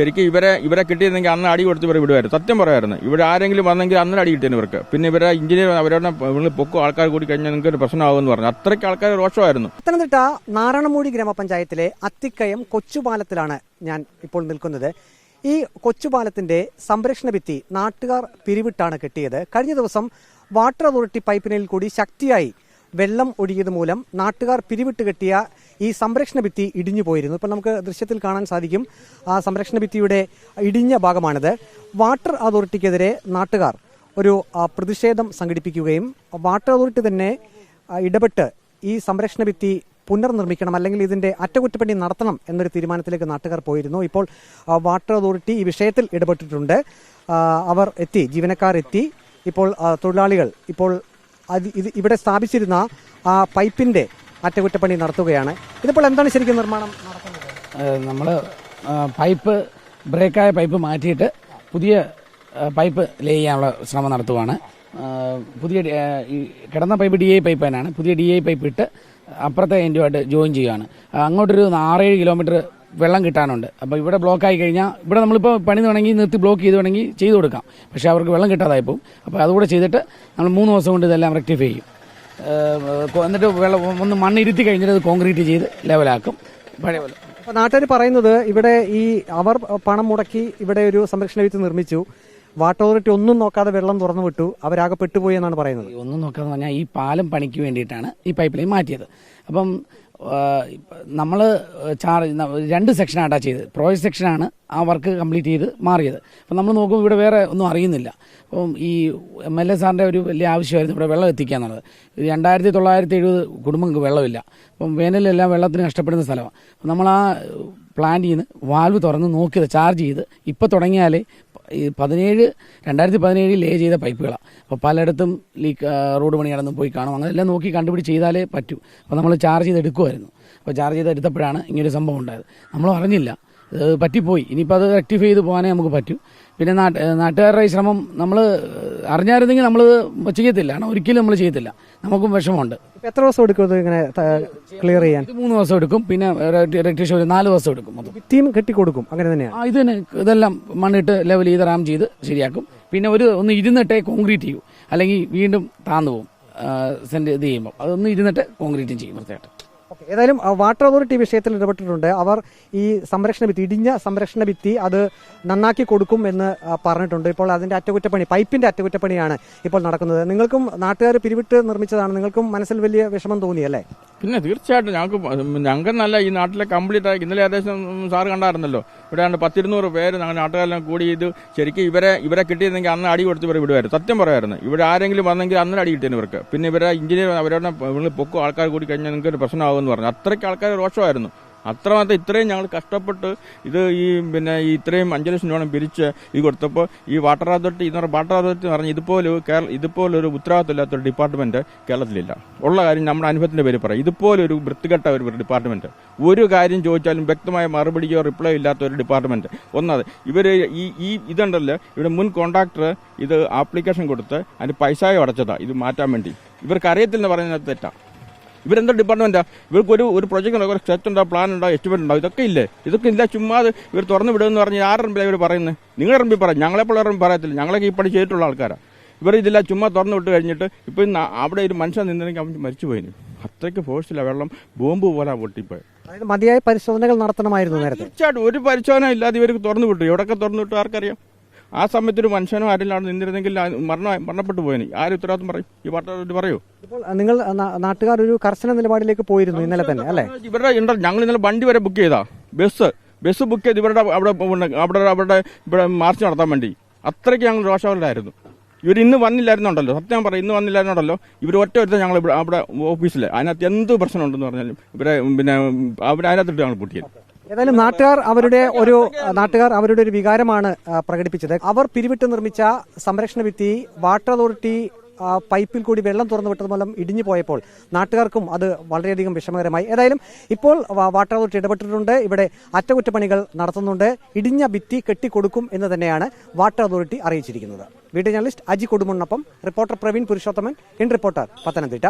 ശരിക്കും ഇവരെ കിട്ടിയിരുന്നെങ്കിൽ അന്ന് അടി കൊടുത്ത് ഇവരെ വിടുമായിരുന്നു. സത്യം പറയായിരുന്നു. ഇവിടെ ആരെങ്കിലും വന്നെങ്കിൽ അന്ന് അടി കിട്ടിയിരുന്നു ഇവർക്ക്. പിന്നെ ഇവരെ എഞ്ചിനീയർ അവരുടെ പൊക്കും ആൾക്കാർ കൂടി കഴിഞ്ഞാൽ നിങ്ങൾക്ക് ഒരു പ്രശ്നമാകുമെന്ന് പറഞ്ഞു. അത്രയ്ക്ക് ആൾക്കാർ രോഷമായിരുന്നു. പത്തനംതിട്ട നാരായണമൂടി ഗ്രാമപഞ്ചായത്തിലെ അത്തിക്കയം കൊച്ചുപാലത്തിലാണ് ഞാൻ ഇപ്പോൾ നിൽക്കുന്നത്. ഈ കൊച്ചുപാലത്തിന്റെ സംരക്ഷണ ഭിത്തി നാട്ടുകാർ പിരിവിട്ടാണ് കെട്ടിയത്. കഴിഞ്ഞ ദിവസം വാട്ടർ അതോറിറ്റി പൈപ്പിനിൽ കൂടി ശക്തിയായി വെള്ളം ഒഴുകിയത് മൂലം നാട്ടുകാർ പിരിവിട്ട് കെട്ടിയ ഈ സംരക്ഷണ ഭിത്തി ഇടിഞ്ഞു പോയിരുന്നു. ഇപ്പം നമുക്ക് ദൃശ്യത്തിൽ കാണാൻ സാധിക്കും. ആ സംരക്ഷണ ഭിത്തിയുടെ ഇടിഞ്ഞ ഭാഗമാണിത്. വാട്ടർ അതോറിറ്റിക്കെതിരെ നാട്ടുകാർ ഒരു പ്രതിഷേധം സംഘടിപ്പിക്കുകയും വാട്ടർ അതോറിറ്റി തന്നെ ഇടപെട്ട് ഈ സംരക്ഷണ ഭിത്തി പുനർനിർമ്മിക്കണം, അല്ലെങ്കിൽ ഇതിന്റെ അറ്റകുറ്റപ്പണി നടത്തണം എന്നൊരു തീരുമാനത്തിലേക്ക് നാട്ടുകാർ പോയിരുന്നു. ഇപ്പോൾ വാട്ടർ അതോറിറ്റി ഈ വിഷയത്തിൽ ഇടപെട്ടിട്ടുണ്ട്. അവർ എത്തി, ജീവനക്കാർ എത്തി. ഇപ്പോൾ തൊഴിലാളികൾ ഇപ്പോൾ ഇവിടെ സ്ഥാപിച്ചിരുന്ന ആ പൈപ്പിന്റെ അറ്റകുറ്റപ്പണി നടത്തുകയാണ്. ഇതിപ്പോൾ എന്താണ് ശരിക്കും നിർമ്മാണം നടക്കുന്നത്? നമ്മൾ പൈപ്പ് ബ്രേക്കായ പൈപ്പ് മാറ്റിയിട്ട് പുതിയ പൈപ്പ് ലേ ചെയ്യാനുള്ള ശ്രമം നടത്തുവാണ്. പുതിയ കിടന്ന പൈപ്പ് DI പൈപ്പ് തന്നെയാണ്. പുതിയ DI പൈപ്പ് ഇട്ട് അപ്പുറത്തെ എൻഡുമായിട്ട് ജോയിൻ ചെയ്യുകയാണ്. അങ്ങോട്ടൊരു 6-7 കിലോമീറ്റർ വെള്ളം കിട്ടാനുണ്ട്. അപ്പോൾ ഇവിടെ ബ്ലോക്ക് ആയി കഴിഞ്ഞാൽ ഇവിടെ നമ്മളിപ്പോൾ പണി വേണമെങ്കിൽ നിർത്തി ബ്ലോക്ക് ചെയ്ത് വേണമെങ്കിൽ ചെയ്തു കൊടുക്കാം. പക്ഷേ അവർക്ക് വെള്ളം കിട്ടാതായി പോകും. അപ്പോൾ അതുകൂടെ ചെയ്തിട്ട് നമ്മൾ 3 ദിവസം കൊണ്ട് ഇതെല്ലാം റെക്ടിഫൈ ചെയ്യും. എന്നിട്ട് വെള്ളം ഒന്ന് മണ്ണ് ഇരുത്തി കഴിഞ്ഞിട്ട് അത് കോൺക്രീറ്റ് ചെയ്ത് ലെവലാക്കും പഴയ പോലെ. അപ്പോൾ നാട്ടുകാർ പറയുന്നത് ഇവിടെ അവർ പണം മുടക്കി ഇവിടെ ഒരു സംരക്ഷണ ഭിത്തി നിർമ്മിച്ചു. വാട്ടർ അതോറിറ്റി ഒന്നും നോക്കാതെ വെള്ളം തുറന്നു വിട്ടു. അവരാകെ പെട്ടുപോയി എന്നാണ് പറയുന്നത്. ഒന്നും നോക്കാതെ പറഞ്ഞാൽ ഈ പാലം പണിക്ക് വേണ്ടിയിട്ടാണ് ഈ പൈപ്പ് ലൈൻ മാറ്റിയത്. അപ്പം നമ്മൾ 2 സെക്ഷനായിട്ടാണ് ചെയ്തത്. പ്രോജക്ട് സെക്ഷനാണ് ആ വർക്ക് കംപ്ലീറ്റ് ചെയ്ത് മാറിയത്. അപ്പം നമ്മൾ നോക്കുമ്പോൾ ഇവിടെ വേറെ ഒന്നും അറിയുന്നില്ല. അപ്പം ഈ MLA സാറിൻ്റെ ഒരു വലിയ ആവശ്യമായിരുന്നു ഇവിടെ വെള്ളം എത്തിക്കുക എന്നുള്ളത്. 2970 കുടുംബങ്ങൾക്ക് വെള്ളമില്ല. അപ്പം വേനലെല്ലാം വെള്ളത്തിന് കഷ്ടപ്പെടുന്ന സ്ഥലമാണ്. അപ്പം നമ്മൾ ആ പ്ലാന്റിൽ നിന്ന് വാൽവ് തുറന്ന് നോക്കിയത് ചാർജ് ചെയ്ത് ഇപ്പോൾ തുടങ്ങിയാലേ 2017 ലേ ചെയ്ത പൈപ്പുകളാണ്. അപ്പോൾ പലയിടത്തും റോഡ് പണി നടന്ന് പോയി കാണും. അങ്ങനെ എല്ലാം നോക്കി കണ്ടുപിടിച്ച് ചെയ്താലേ പറ്റൂ. അപ്പോൾ നമ്മൾ ചാർജ് ചെയ്ത് എടുക്കുമായിരുന്നു. അപ്പോൾ ചാർജ് ചെയ്ത് എടുത്തപ്പോഴാണ് ഇങ്ങനൊരു സംഭവം ഉണ്ടായത്. നമ്മൾ അറിഞ്ഞില്ല, പറ്റിപ്പോയി. ഇനിയിപ്പോൾ അത് റെക്ടിഫൈ ചെയ്ത് പോകാനേ നമുക്ക് പറ്റൂ. പിന്നെ നാട്ടുകാരുടെ ഈ ശ്രമം നമ്മൾ അറിഞ്ഞായിരുന്നെങ്കിൽ നമ്മൾ ചെയ്യത്തില്ല. കാരണം ഒരിക്കലും നമ്മൾ ചെയ്യത്തില്ല. നമുക്കും വിഷമമുണ്ട്. എത്ര ദിവസം എടുക്കും ഇങ്ങനെ ക്ലിയർ ചെയ്യാൻ? 3 ദിവസം എടുക്കും. പിന്നെ റെക്ടിഫൈ 4 ദിവസം എടുക്കും. ഭിത്തിയും കെട്ടിക്കൊടുക്കും. അങ്ങനെ തന്നെയാണ്. ഇതിന് ഇതെല്ലാം മണ്ണിട്ട് ലെവൽ ചെയ്ത് റാം ചെയ്ത് ശരിയാക്കും. പിന്നെ ഒന്ന് ഇരുന്നിട്ടേ കോൺക്രീറ്റ് ചെയ്യൂ, അല്ലെങ്കിൽ വീണ്ടും താന്നു പോകും. സെന്റ് ഇത് ചെയ്യുമ്പോൾ അതൊന്ന് ഇരുന്നിട്ട് കോൺക്രീറ്റും ചെയ്യും വൃത്തിയായിട്ട്. ഏതായാലും വാട്ടർ അതോറിറ്റി വിഷയത്തിൽ ഇടപെട്ടിട്ടുണ്ട്. അവർ ഈ സംരക്ഷണ ഭിത്തി, ഇടിഞ്ഞ സംരക്ഷണ ഭിത്തി അത് നന്നാക്കി കൊടുക്കും എന്ന് പറഞ്ഞിട്ടുണ്ട്. ഇപ്പോൾ അതിന്റെ അറ്റകുറ്റപ്പണി, പൈപ്പിന്റെ അറ്റകുറ്റപ്പണിയാണ് ഇപ്പോൾ നടക്കുന്നത്. നിങ്ങൾക്കും നാട്ടുകാർ പിരിവിട്ട് നിർമ്മിച്ചതാണ്. നിങ്ങൾക്കും മനസ്സിൽ വലിയ വിഷമം തോന്നിയല്ലേ? പിന്നെ തീർച്ചയായിട്ടും ഞങ്ങൾക്ക് നല്ല ഈ നാട്ടിലെ കംപ്ലീറ്റ് ആയി. ഇന്നലെ ഏകദേശം സാറ് കണ്ടായിരുന്നല്ലോ, ഇവിടെ 10-200 പേര് ഞങ്ങൾ നാട്ടുകാരെല്ലാം കൂടി ഇത് ശരിക്കും ഇവരെ കിട്ടിയിരുന്നെങ്കിൽ അന്ന് അടി കൊടുത്ത് ഇവരെ വിടുമായിരുന്നു. സത്യം പറയായിരുന്നു. ഇവിടെ ആരെങ്കിലും വന്നെങ്കിൽ അന്ന് അടി കിട്ടിയിരുന്നു ഇവർക്ക്. പിന്നെ ഇവരെ എഞ്ചിനീയർ അവരുടെ പൊക്കും ആൾക്കാർ കൂടി കഴിഞ്ഞാൽ നിങ്ങൾക്ക് ഒരു പ്രശ്നമാകുമെന്ന് പറഞ്ഞു. അത്രയ്ക്ക് ആൾക്കാർ രോഷമായിരുന്നു. അത്രമാത്രം ഇത്രയും ഞങ്ങൾ കഷ്ടപ്പെട്ട് ഇത് ഇത്രയും 5 ലക്ഷം രൂപ പിരിച്ച് കൊടുത്തപ്പോൾ ഈ വാട്ടർ അതോറിറ്റി എന്ന് പറഞ്ഞ് ഇതുപോലൊരു ഉത്തരവാദിത്തമില്ലാത്തൊരു ഡിപ്പാർട്ട്മെന്റ് കേരളത്തിലില്ല. ഉള്ള കാര്യം നമ്മുടെ അനുഭവത്തിന്റെ പേര് പറയാം. ഇതുപോലൊരു വൃത്തികെട്ട ഒരു ഡിപ്പാർട്ട്മെന്റ്, ഒരു കാര്യം ചോദിച്ചാലും വ്യക്തമായ മറുപടിയോ റിപ്ലൈ ഇല്ലാത്ത ഒരു ഡിപ്പാർട്ട്മെന്റ്. ഒന്നത് ഇവര് ഇതുണ്ടല്ലോ, ഇവിടെ മുൻ കോൺട്രാക്ടർ ഇത് ആപ്ലിക്കേഷൻ കൊടുത്ത് അതിന് പൈസയോ അടച്ചതാ ഇത് മാറ്റാൻ വേണ്ടി. ഇവർക്ക് അറിയത്തില്ലെന്ന് പറയുന്നത് തെറ്റാ. ഇവരെന്താ ഡിപ്പാർട്ട്മെന്റാ? ഇവർക്ക് ഒരു പ്രൊജക്ട് ഉണ്ടോ, ഒരു സ്കെച്ച് ഉണ്ടോ, പ്ലാൻ ഉണ്ടോ, എസ്റ്റിമേറ്റ് ഉണ്ടോ? ഇതൊക്കെ ഇല്ല. ചുമ്മാ ഇവർ തുറന്നു വിടുമെന്ന് പറഞ്ഞ് ആരുടെ ഇവർ പറയുന്നത്? നിങ്ങളുടെ റമ്പി പറയും. ഞങ്ങളെപ്പോൾ പറയത്തില്ല. ഞങ്ങളൊക്കെ ഈ പണി ചെയ്തിട്ടുള്ള ആൾക്കാരാണ്. ഇവർ ഇതില്ല, ചുമ്മാ തുറന്നു വിട്ട് കഴിഞ്ഞിട്ട് ഇപ്പം അവിടെ ഒരു മനുഷ്യൻ നിന്നെങ്കിൽ അവൻ മരിച്ചുപോയിന്. അത്രയ്ക്ക് ഫോഴ്സില്ല. വെള്ളം ബോംബ് പോലെ പൊട്ടിപ്പോയി. അതായത് മതിയായ പരിശോധനകൾ നടത്തണമായിരുന്നു നേരത്തെ. തീർച്ചയായിട്ടും ഒരു പരിശോധന ഇല്ലാതെ ഇവർക്ക് തുറന്നു വിട്ടു. എവിടെയൊക്കെ തുറന്നു വിട്ടു ആർക്കറിയാം? ആ സമയത്ത് ഒരു മനുഷ്യനോ ആരെല്ലാം നിന്നിരുന്നെങ്കിൽ മരണപ്പെട്ടു പോയിന്. ആരും ഉത്തരവാദിത്വം പറയും? ഈ വാട്ടർ പറയൂ. ഇപ്പോൾ നിങ്ങൾ നാട്ടുകാർ ഒരു കർശന നിലപാടിലേക്ക് പോയിരുന്നു ഇന്നലെ തന്നെ അല്ലേ? ഇവരുടെ ഞങ്ങൾ ഇന്നലെ വണ്ടി വരെ ബുക്ക് ചെയ്താ. ബസ് ബുക്ക് ചെയ്ത് ഇവരുടെ ഇവിടെ മാർച്ച് നടത്താൻ വേണ്ടി. അത്രയ്ക്ക് ഞങ്ങൾ രോഷാവലായിരുന്നു. ഇവർ ഇന്ന് വന്നില്ലായിരുന്നുണ്ടല്ലോ, സത്യം പറയും, ഇന്ന് വന്നില്ലായിരുന്നുണ്ടല്ലോ. ഇവർ ഒറ്റ ഞങ്ങൾ അവിടെ ഓഫീസിൽ അതിനകത്ത് എന്ത് പ്രശ്നമുണ്ടെന്ന് പറഞ്ഞാലും ഇവരെ അതിനകത്തിട്ട് ഞങ്ങൾ പൂട്ടിയത്. ഏതായാലും നാട്ടുകാർ അവരുടെ ഒരു വികാരമാണ് പ്രകടിപ്പിച്ചത്. അവർ പിരിവിട്ട് നിർമ്മിച്ച സംരക്ഷണ ഭിത്തി വാട്ടർ അതോറിറ്റി പൈപ്പിൽ കൂടി വെള്ളം തുറന്നു വിട്ടത് മൂലം ഇടിഞ്ഞു പോയപ്പോൾ നാട്ടുകാർക്കും അത് വളരെയധികം വിഷമകരമായി. ഏതായാലും ഇപ്പോൾ വാട്ടർ അതോറിറ്റി ഇടപെട്ടിട്ടുണ്ട്. ഇവിടെ അറ്റകുറ്റപ്പണികൾ നടത്തുന്നുണ്ട്. ഇടിഞ്ഞ ഭിത്തി കെട്ടിക്കൊടുക്കും എന്ന് തന്നെയാണ് വാട്ടർ അതോറിറ്റി അറിയിച്ചിരിക്കുന്നത്. വീഡിയോ ജേർണലിസ്റ്റ് അജി കൊടുമണ്ണൊപ്പം റിപ്പോർട്ടർ പ്രവീൺ പുരുഷോത്തമൻ, ഇൻ റിപ്പോർട്ടർ, പത്തനംതിട്ട.